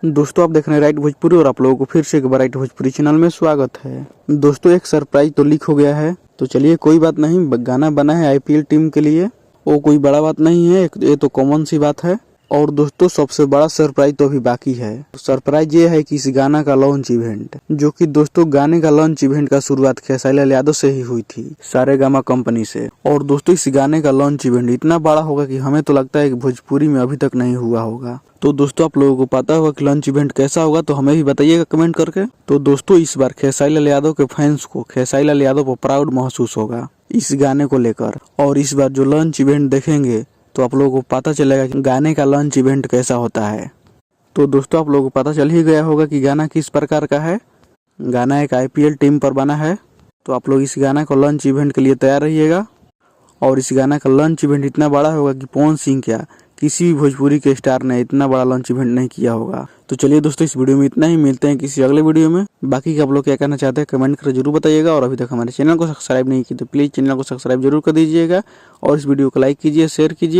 दोस्तों आप देख रहे हैं राइट भोजपुरी और आप लोगों को फिर से एक बार राइट भोजपुरी चैनल में स्वागत है। दोस्तों एक सरप्राइज तो लीक हो गया है, तो चलिए कोई बात नहीं, गाना बना है आईपीएल टीम के लिए, वो कोई बड़ा बात नहीं है, ये तो कॉमन सी बात है। और दोस्तों सबसे बड़ा सरप्राइज तो अभी बाकी है। सरप्राइज ये है कि इस गाना का लॉन्च इवेंट, जो कि दोस्तों गाने का लॉन्च इवेंट का शुरुआत खेसारी लाल यादव से ही हुई थी, सारेगामा कंपनी से। और दोस्तों इस गाने का लॉन्च इवेंट इतना बड़ा होगा कि हमें तो लगता है कि भोजपुरी में अभी तक नहीं हुआ होगा। तो दोस्तों आप लोगों को पता होगा कि लॉन्च इवेंट कैसा होगा, तो हमें भी बताइएगा कमेंट करके। तो दोस्तों इस बार खेसारी लाल यादव के फैंस को खेसारी लाल यादव को प्राउड महसूस होगा इस गाने को लेकर। और इस बार जो लॉन्च इवेंट देखेंगे तो आप लोगों को पता चलेगा कि गाने का लॉन्च इवेंट कैसा होता है। तो दोस्तों आप लोगों को पता चल ही गया होगा कि गाना किस प्रकार का है। गाना एक आईपीएल टीम पर बना है, तो आप लोग इस गाना को लॉन्च इवेंट के लिए तैयार रहिएगा। और इस गाना का लॉन्च इवेंट इतना बड़ा होगा कि पवन सिंह क्या किसी भी भोजपुरी के स्टार ने इतना बड़ा लॉन्च इवेंट नहीं किया होगा। तो चलिए दोस्तों इस वीडियो में इतना ही, मिलते हैं किसी अगले वीडियो में। बाकी का आप लोग क्या कहना चाहते हैं कमेंट कर जरूर बताइएगा। और अभी तक हमारे चैनल को सब्सक्राइब नहीं किया तो प्लीज चैनल को सब्सक्राइब जरूर कर दीजिएगा और इस वीडियो को लाइक कीजिए, शेयर कीजिए।